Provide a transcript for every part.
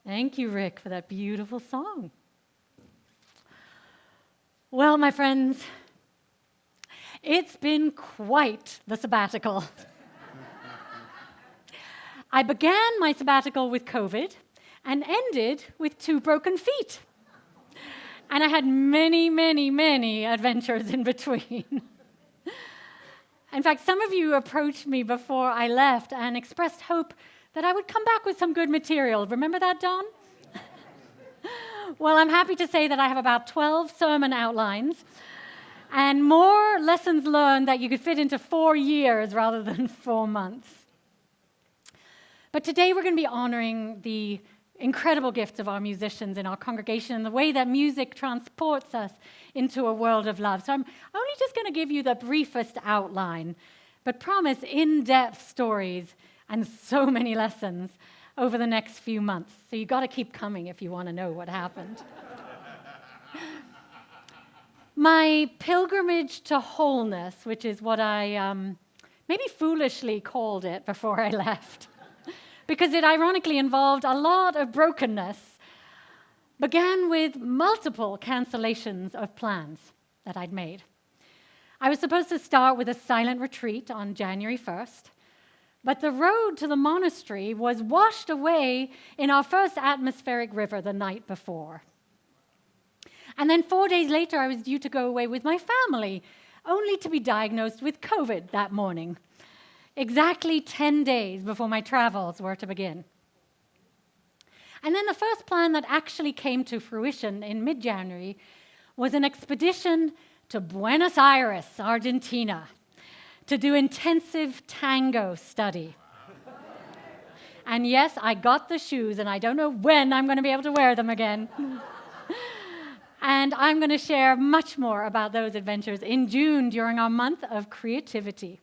Thank you, Rick, for that beautiful song. Well, my friends, it's been quite the sabbatical. I began my sabbatical with COVID and ended with 2 broken feet. And I had many, many, many adventures in between. In fact, some of you approached me before I left and expressed hope that I would come back with some good material. Remember that, Don? Well, I'm happy to say that I have about 12 sermon outlines and more lessons learned that you could fit into 4 years rather than 4 months. But today we're going to be honoring the incredible gifts of our musicians in our congregation and the way that music transports us into a world of love. So I'm only just going to give you the briefest outline, but promise in-depth stories and so many lessons over the next few months. So you've got to keep coming if you want to know what happened. My pilgrimage to wholeness, which is what I maybe foolishly called it before I left, because it ironically involved a lot of brokenness, began with multiple cancellations of plans that I'd made. I was supposed to start with a silent retreat on January 1st, but the road to the monastery was washed away in our first atmospheric river the night before. And then 4 days later, I was due to go away with my family, only to be diagnosed with COVID that morning, exactly 10 days before my travels were to begin. And then the first plan that actually came to fruition in mid-January was an expedition to Buenos Aires, Argentina, to do intensive tango study. And yes, I got the shoes, and I don't know when I'm going to be able to wear them again. And I'm going to share much more about those adventures in June during our month of creativity.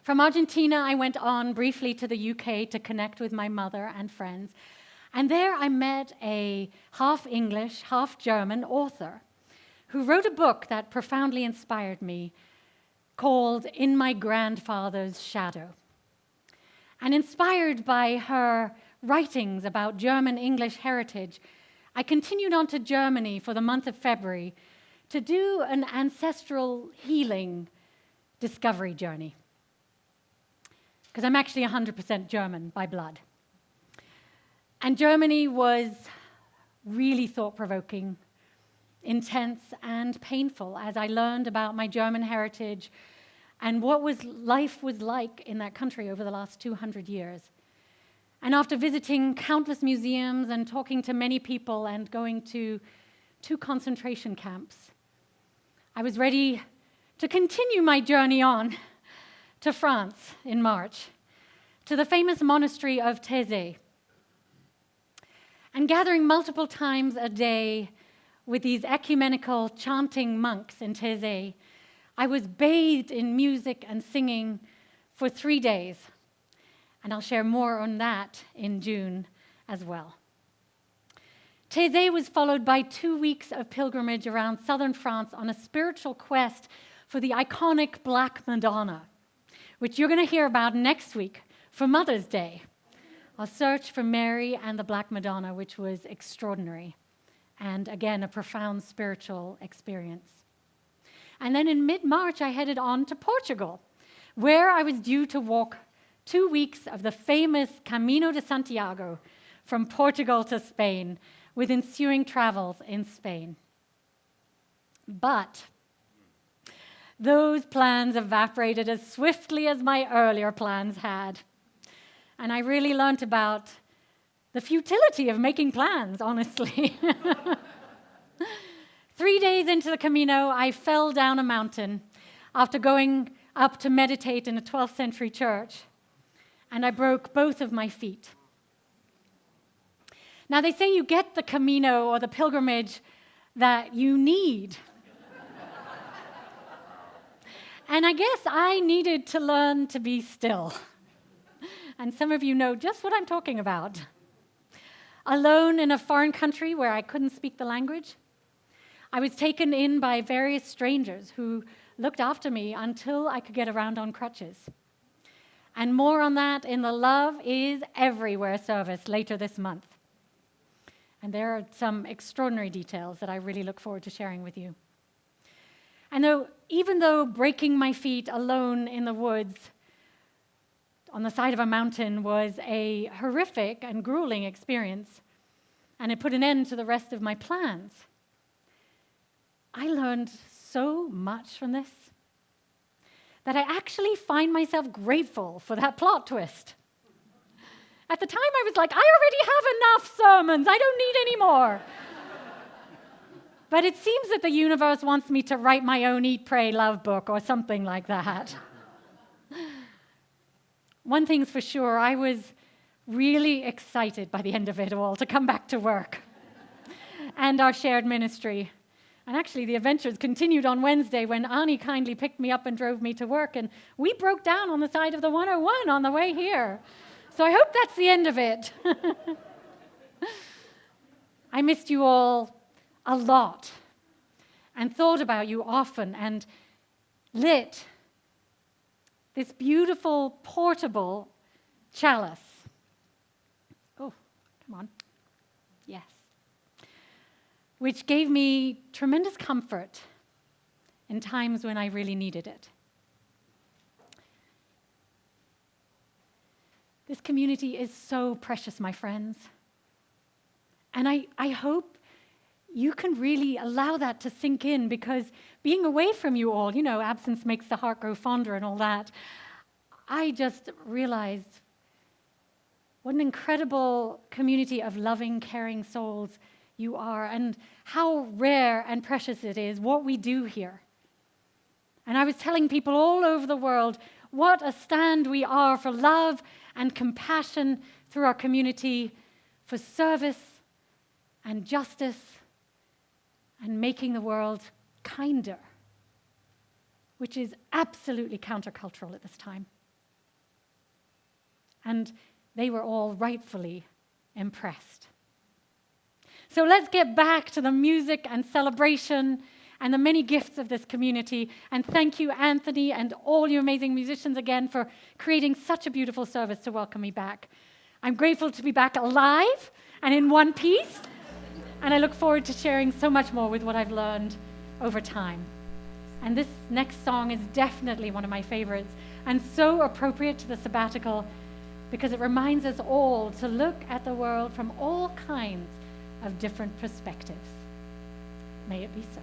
From Argentina, I went on briefly to the UK to connect with my mother and friends. And there I met a half-English, half-German author who wrote a book that profoundly inspired me called In My Grandfather's Shadow. And inspired by her writings about German-English heritage, I continued on to Germany for the month of February to do an ancestral healing discovery journey. Because I'm actually 100% German by blood. And Germany was really thought-provoking, intense, and painful as I learned about my German heritage and what life was like in that country over the last 200 years. And after visiting countless museums and talking to many people and going to 2 concentration camps, I was ready to continue my journey on to France in March, to the famous monastery of Thésée. And gathering multiple times a day with these ecumenical chanting monks in Thésée, I was bathed in music and singing for 3 days. And I'll share more on that in June as well. Thésée was followed by 2 weeks of pilgrimage around southern France on a spiritual quest for the iconic Black Madonna, which you're going to hear about next week for Mother's Day. A search for Mary and the Black Madonna, which was extraordinary, and again, a profound spiritual experience. And then in mid-March, I headed on to Portugal, where I was due to walk 2 weeks of the famous Camino de Santiago from Portugal to Spain, with ensuing travels in Spain. But those plans evaporated as swiftly as my earlier plans had. And I really learned about the futility of making plans, honestly. 3 days into the Camino, I fell down a mountain after going up to meditate in a 12th century church, and I broke both of my feet. Now, they say you get the Camino or the pilgrimage that you need. And I guess I needed to learn to be still. And some of you know just what I'm talking about. Alone in a foreign country where I couldn't speak the language, I was taken in by various strangers who looked after me until I could get around on crutches. And more on that in the Love is Everywhere service later this month. And there are some extraordinary details that I really look forward to sharing with you. And even though breaking my feet alone in the woods on the side of a mountain was a horrific and grueling experience, and it put an end to the rest of my plans, I learned so much from this that I actually find myself grateful for that plot twist. At the time, I was like, I already have enough sermons. I don't need any more. But it seems that the universe wants me to write my own Eat, Pray, Love book or something like that. One thing's for sure, I was really excited by the end of it all to come back to work and our shared ministry. And actually, the adventures continued on Wednesday when Ani kindly picked me up and drove me to work, and we broke down on the side of the 101 on the way here. So I hope that's the end of it. I missed you all a lot and thought about you often and lit this beautiful portable chalice. Oh, come on. Yes. Which gave me tremendous comfort in times when I really needed it. This community is so precious, my friends. And I hope you can really allow that to sink in, because being away from you all, absence makes the heart grow fonder and all that, I just realized what an incredible community of loving, caring souls you are, and how rare and precious it is what we do here. And I was telling people all over the world what a stand we are for love and compassion through our community, for service and justice and making the world kinder, which is absolutely countercultural at this time. And they were all rightfully impressed. So let's get back to the music and celebration and the many gifts of this community. And thank you, Anthony, and all you amazing musicians again for creating such a beautiful service to welcome me back. I'm grateful to be back alive and in one piece. And I look forward to sharing so much more with what I've learned over time. And this next song is definitely one of my favorites and so appropriate to the sabbatical, because it reminds us all to look at the world from all kinds of different perspectives. May it be so.